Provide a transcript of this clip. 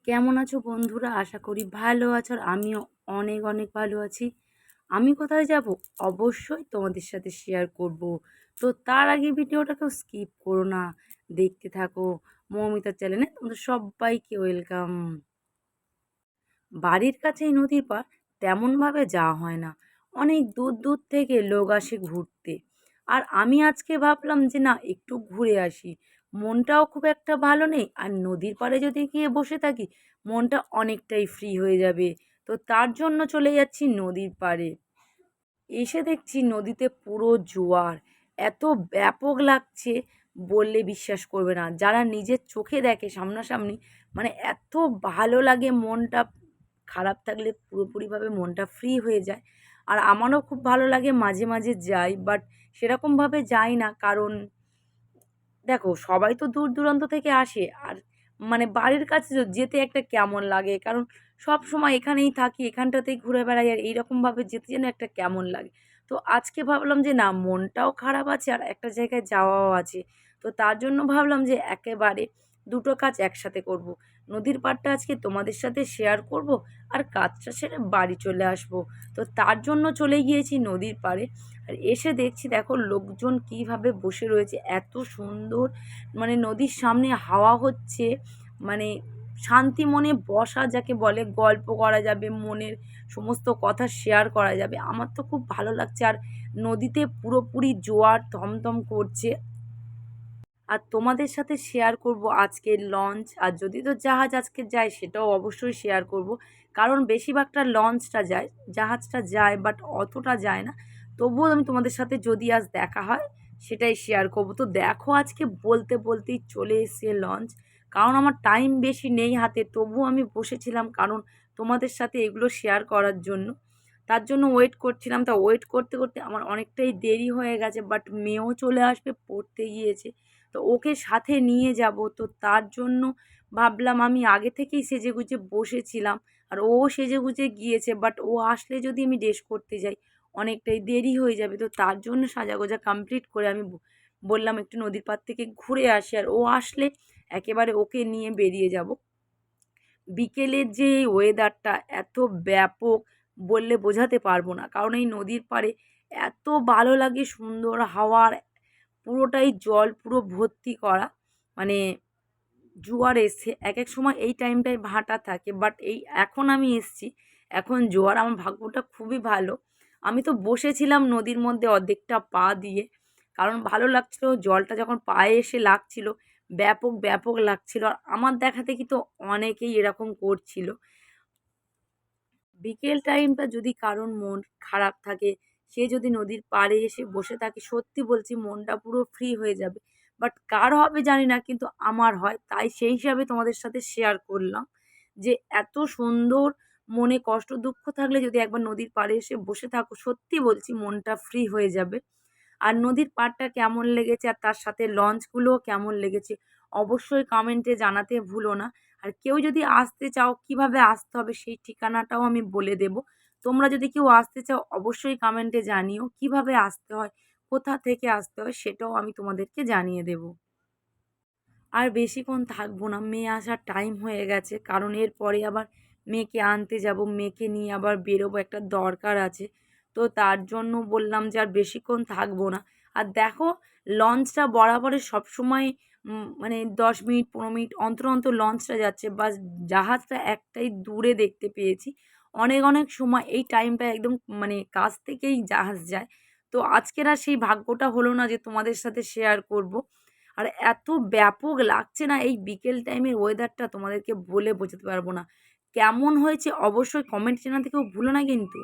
কেমন আছো বন্ধুরা? আশা করি ভালো আছো আর আমিও অনেক অনেক ভালো আছি। আমি কোথায় যাব? অবশ্যই তোমাদের সাথে শেয়ার করব। তো তার আগে ভিডিওটা কেউ স্কিপ করো না, দেখতে থাকো। মৌমিতার চ্যানেলে তোমাদের সবাইকে ওয়েলকাম। বাড়ির কাছেই নদীর পাড়, তেমনভাবে যাওয়া হয় না। অনেক দূর দূর থেকে লোক আসে ঘুরতে। আর আমি আজকে ভাবলাম যে না, একটু ঘুরে আসি। মনটাও খুব একটা ভালো নেই, আর নদীর পাড়ে যদি গিয়ে বসে থাকি মনটা অনেকটাই ফ্রি হয়ে যাবে। তো তার জন্য চলে যাচ্ছি নদীর পাড়ে। এসে দেখছি নদীতে পুরো জোয়ার। এত ব্যাপক লাগছে, বললে বিশ্বাস করবে না। যারা নিজের চোখে দেখে সামনাসামনি, মানে এত ভালো লাগে, মনটা খারাপ থাকলে পুরোপুরিভাবে মনটা ফ্রি হয়ে যায়। আর আমারও খুব ভালো লাগে, মাঝে মাঝে যাই, বাট সেরকমভাবে যাই না। কারণ দেখো, সবাই তো দূর দূরান্ত থেকে আসে, আর মানে বাড়ির কাছে যেতে একটা কেমন লাগে, কারণ সব সময় এখানেই থাকি, এখানটাতেই ঘুরে বেড়াই, আর এইরকমভাবে যেতে যেন একটা কেমন লাগে। তো আজকে ভাবলাম যে না, মনটাও খারাপ আছে আর একটা জায়গায় যাওয়াও আছে। তো তার জন্য ভাবলাম যে একেবারে দুটো কাজ একসাথে করব। নদীর পাড়টা আজকে তোমাদের সাথে শেয়ার করব, আর কাজটা সেরে বাড়ি চলে আসব। তো তার জন্য চলে গিয়েছি নদীর পাড়ে। আর এসে দেখছি, দেখো লোকজন কিভাবে বসে রয়েছে, এত সুন্দর। মানে নদীর সামনে হাওয়া হচ্ছে, মানে শান্তি মনে বসা যাকে বলে, গল্প করা যাবে, মনের সমস্ত কথা শেয়ার করা যাবে। আমার তো খুব ভালো লাগছে। আর নদীতে পুরোপুরি জোয়ার থমথম করছে। আর তোমাদের সাথে শেয়ার করব আজকের লঞ্চ, আর যদি তো জাহাজ আজকে যায় সেটাও অবশ্যই শেয়ার করব। কারণ বেশিরভাগটা লঞ্চটা যায়, জাহাজটা যায় বাট অতটা যায় না। তবুও আমি তোমাদের সাথে যদি আজ দেখা হয় সেটাই শেয়ার করব। তো দেখো, আজকে বলতে বলতেই চলে এসছে লঞ্চ। কারণ আমার টাইম বেশি নেই হাতে, তবুও আমি বসেছিলাম, কারণ তোমাদের সাথে এগুলো শেয়ার করার জন্য। তার জন্য ওয়েট করছিলাম। তা ওয়েট করতে করতে আমার অনেকটাই দেরি হয়ে গেছে, বাট মেয়েও চলে আসবে, পড়তে গিয়েছে। তো ওকে সাথে নিয়ে যাব, তো তার জন্য ভাবলাম, আমি আগে থেকেই সেজেগুজে বসেছিলাম। আর ও সেজেগুজে গিয়েছে, বাট ও আসলে যদি আমি ড্রেস করতে যাই অনেকটাই দেরি হয়ে যাবে। তো তার জন্য সাজাগোজা কমপ্লিট করে আমি বললাম একটু নদীর পাড় থেকে ঘুরে আসি, আর ও আসলে একেবারে ওকে নিয়ে বেরিয়ে যাব। বিকেলের যে এই ওয়েদারটা এত ব্যাপক, বললে বোঝাতে পারবো না। কারণ এই নদীর পাড়ে এত ভালো লাগে, সুন্দর হাওয়ার, পুরোটাই জল পুরো ভর্তি করা। মানে জোয়ার এসছে, এক এক সময় এই টাইমটায় ভাটা থাকে, বাট এই এখন আমি এসছি, এখন জোয়ার। আমার ভাগ্যটা খুবই ভালো। আমি তো বসেছিলাম নদীর মধ্যে অর্ধেকটা পা দিয়ে, কারণ ভালো লাগছিল। জলটা যখন পায়ে এসে লাগছিল, ব্যাপক ব্যাপক লাগছিল। আর আমার দেখা দেখি তো অনেকেই এরকম করছিল। বিকেল টাইমটা যদি কারোর মন খারাপ থাকে, সে যদি নদীর পাড়ে এসে বসে থাকে, সত্যি বলছি মনটা পুরো ফ্রি হয়ে যাবে। বাট কার হবে জানি না, কিন্তু আমার হয়। তাই সেই হিসাবে তোমাদের সাথে শেয়ার করলাম যে এত সুন্দর। মনে কষ্ট দুঃখ থাকলে যদি একবার নদীর পাড়ে এসে বসে থাকো, সত্যি বলছি মনটা ফ্রি হয়ে যাবে। আর নদীর পাড়টা কেমন লেগেছে আর তার সাথে লঞ্চগুলোও কেমন লেগেছে অবশ্যই কমেন্টে জানাতে ভুলো না। আর কেউ যদি আসতে চাও, কিভাবে আসতে হবে সেই ঠিকানাটাও আমি বলে দেব। তোমরা যদি কেউ আসতে চাও অবশ্যই কমেন্টে জানিও কিভাবে আসতে হয়, কোথা থেকে আসতে হয় সেটাও আমি তোমাদেরকে জানিয়ে দেব। আর বেশিক্ষণ থাকবো না, মেয়ে আসার টাইম হয়ে গেছে। কারণ এরপরে আবার মেয়েকে আনতে যাব, মেয়েকে নিয়ে আবার বেরোবো, একটা দরকার আছে। তো তার জন্য বললাম যে আর বেশিক্ষণ থাকবো না। আর দেখো, লঞ্চটা বরাবরের সবসময় মানে 10 মিনিট 15 মিনিট অন্তর অন্তর লঞ্চটা যাচ্ছে, বাস জাহাজটা একটাই দূরে দেখতে পেয়েছি। অনেক অনেক সময় এই টাইমটা একদম মানে কাছ থেকেই জাহাজ যায়। তো আজকের আর সেই ভাগ্যটা হলো না যে তোমাদের সাথে শেয়ার করব। আর এত ব্যাপক লাগছে না এই বিকেল টাইমের ওয়েদারটা, তোমাদেরকে বলে বোঝাতে পারবো না। কেমন হয়েছে অবশ্যই কমেন্ট জানাতে কেউ ভুলো না কিন্তু।